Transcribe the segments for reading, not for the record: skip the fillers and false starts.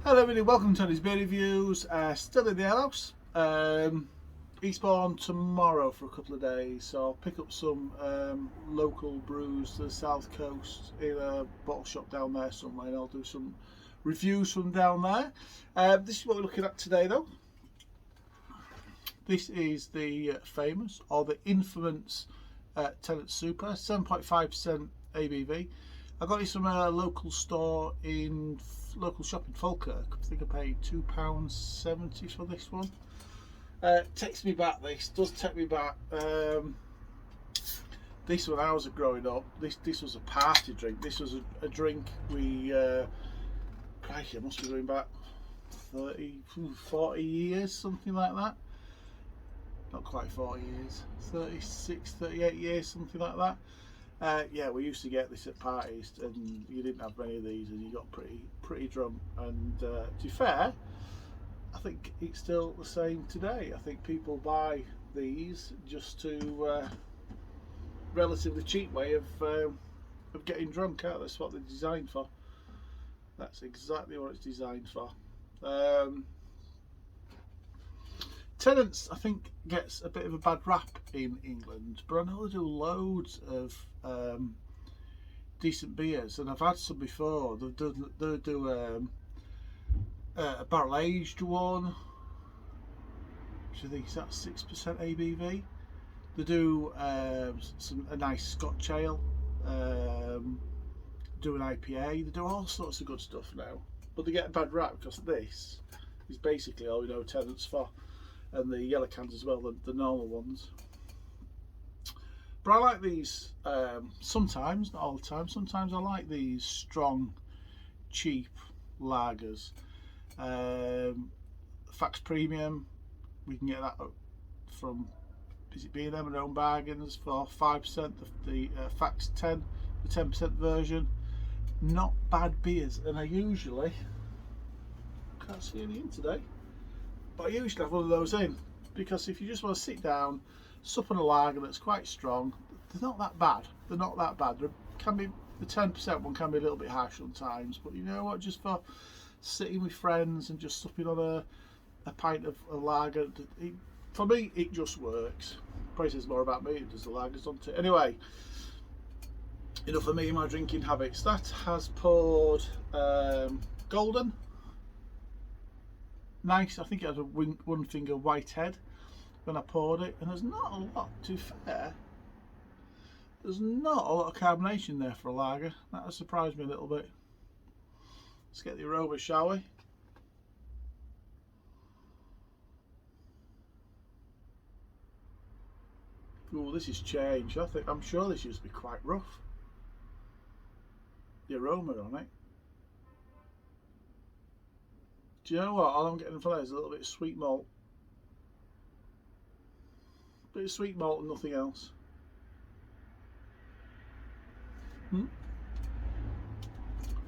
Hello everybody, welcome to Tony's Beer Reviews. Still in the alehouse. Eastbourne tomorrow for a couple of days, so I'll pick up some local brews to the south coast in a bottle shop down there somewhere, and I'll do some reviews from down there. This is what we're looking at today though. This is the famous, or the infamous Tennent Super, 7.5% ABV. I got this from a local store local shop in Falkirk. I think I paid £2.70 for this one. Takes me back. This does take me back. This when I was growing up, this was a party drink. This was a drink we. Crikey, I must be going back 30, 40 years, something like that. Not quite 40 years, 36, 38 years, something like that. Yeah, we used to get this at parties, and you didn't have many of these, and you got pretty drunk. And to be fair, I think it's still the same today. I think people buy these just to relatively cheap way of getting drunk. That's what they're designed for. That's exactly what it's designed for. Tennents, I think, gets a bit of a bad rap in England, but I know they do loads of decent beers, and I've had some before. They do a barrel aged one, which I think is at 6% ABV. They do a nice Scotch ale, do an IPA. They do all sorts of good stuff now, but they get a bad rap because this is basically all we know Tennents for. And the yellow cans as well, the normal ones. But I like these sometimes, not all the time. Sometimes I like these strong, cheap lagers. Fax Premium, we can get that from, is it B&M and Own Bargains for 5%. The Fax 10, the 10% version. Not bad beers, and I usually can't see any in today. But I usually have one of those in, because if you just want to sit down, sup on a lager that's quite strong, they're not that bad. They're not that bad. There can be, the 10% one can be a little bit harsh sometimes, but you know what? Just for sitting with friends and just supping on a pint of a lager, for me it just works. Probably says more about me. It does the lagers, doesn't it? Anyway, enough of me and my drinking habits. That has poured golden. Nice. I think it has a one finger white head when I poured it, and there's not a lot, to be fair, there's not a lot of carbonation there for a lager. That has surprised me a little bit. Let's get the aroma, shall we? Oh, this is changed. I'm sure this used to be quite rough, the aroma on it. Do you know what? All I'm getting from there is a little bit of sweet malt. Bit of sweet malt and nothing else.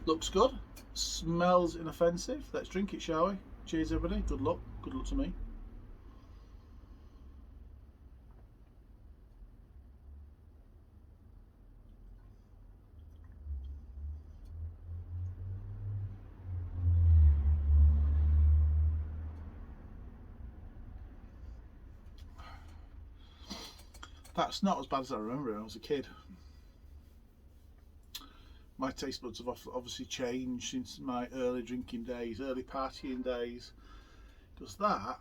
Looks good. Smells inoffensive. Let's drink it, shall we? Cheers, everybody. Good luck. Good luck to me. That's not as bad as I remember when I was a kid. My taste buds have obviously changed since my early drinking days, early partying days, because that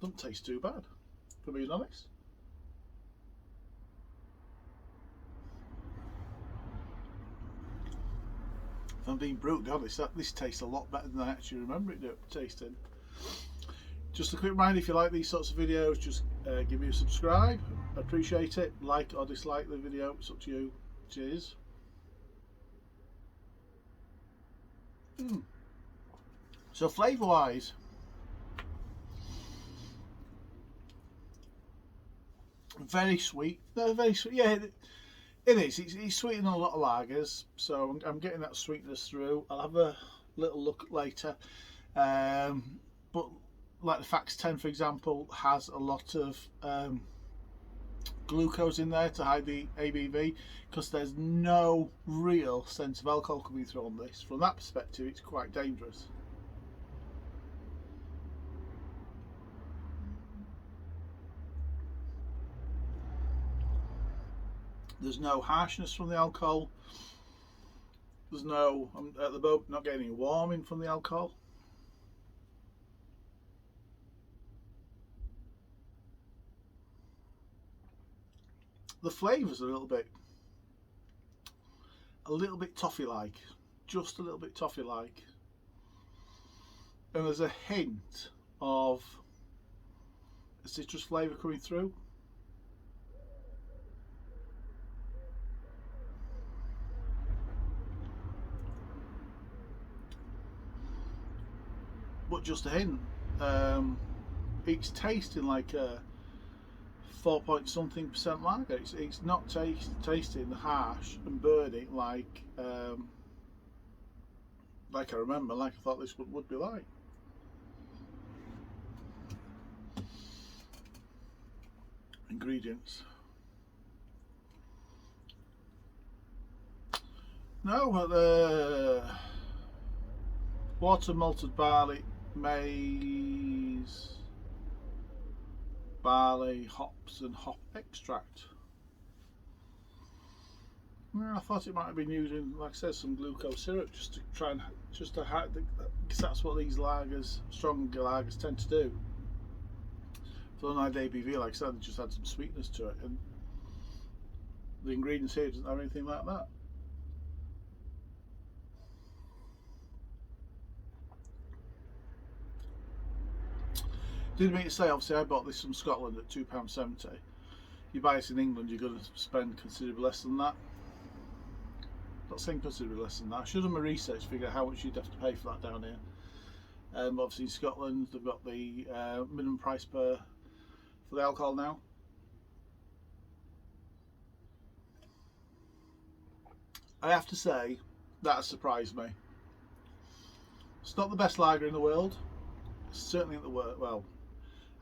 doesn't taste too bad, for being honest. If I'm being brutally honest, this tastes a lot better than I actually remember it tasting. Just a quick reminder, if you like these sorts of videos, just give me a subscribe. I appreciate it. Like or dislike the video, it's up to you. Cheers. So flavour wise, very sweet. No, very sweet. Yeah, it is. It's sweeter than a lot of lagers, so I'm getting that sweetness through. I'll have a little look later. But like the Fax 10, for example, has a lot of glucose in there to hide the ABV, because there's no real sense of alcohol coming through on this. From that perspective, it's quite dangerous. There's no harshness from the alcohol. There's no, I'm at the moment not getting any warming from the alcohol. The flavours are a little bit toffee-like, just a little bit toffee-like, and there's a hint of a citrus flavour coming through. But just a hint. It's tasting like a 4-point-something% lager. It's not tasting harsh and burning like I remember, like I thought this would be like. Ingredients. No, water, malted barley, maize, barley, hops and hop extract. I thought it might have been using, like I said, some glucose syrup just to try and because that's what these lagers, strong lagers, tend to do. For an ABV, like I said, they just had some sweetness to it, and the ingredients here doesn't have anything like that. Didn't mean to say, obviously I bought this from Scotland at £2.70. You buy this in England, you're going to spend considerably less than that. Not saying considerably less than that. I should have done my research to figure out how much you'd have to pay for that down here. Obviously in Scotland they've got the minimum price for the alcohol now. I have to say that has surprised me. It's not the best lager in the world. It's certainly at the worst. Well,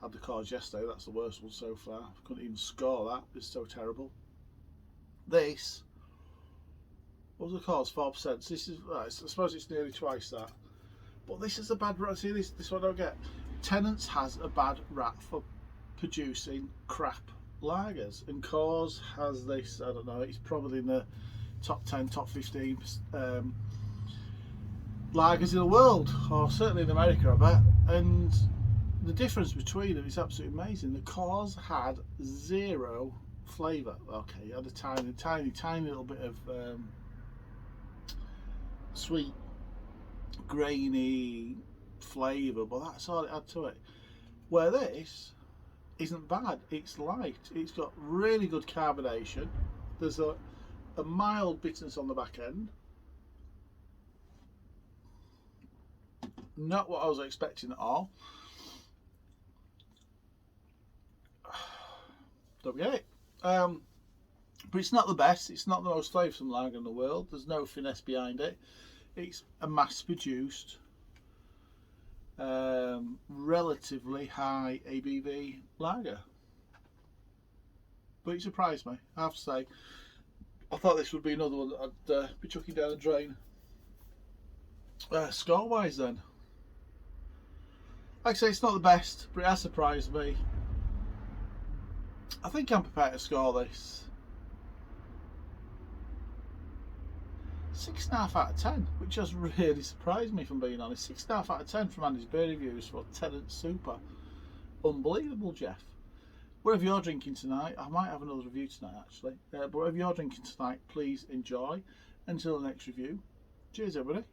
I had the cards yesterday. That's the worst one so far. I couldn't even score that. It's so terrible. This, what was the cost? 4%. So this is, I suppose it's nearly twice that. But this is a bad rap. See, this one I don't get. Tennents has a bad rap for producing crap lagers, and Coors has this. I don't know. It's probably in the top 10, top 15 lagers in the world, or certainly in America, I bet. And the difference between them is absolutely amazing. The Coors had zero flavour. Okay, it had a tiny little bit of sweet, grainy flavour, but that's all it had to it. Where this isn't bad. It's light. It's got really good carbonation. There's a mild bitterness on the back end. Not what I was expecting at all. Don't get it. But it's not the best. It's not the most flavoursome lager in the world. There's no finesse behind it. It's a mass-produced, relatively high ABV lager. But it surprised me, I have to say. I thought this would be another one that I'd be chucking down the drain. Score-wise then, like I say, it's not the best, but it has surprised me. I think I'm prepared to score this 6.5 out of 10, which has really surprised me, if I'm being honest. 6.5 out of 10 from Andy's beer reviews for Tennent Super. Unbelievable, Jeff. Whatever you're drinking tonight, I might have another review tonight actually, but whatever you're drinking tonight, please enjoy. Until the next review, cheers everybody.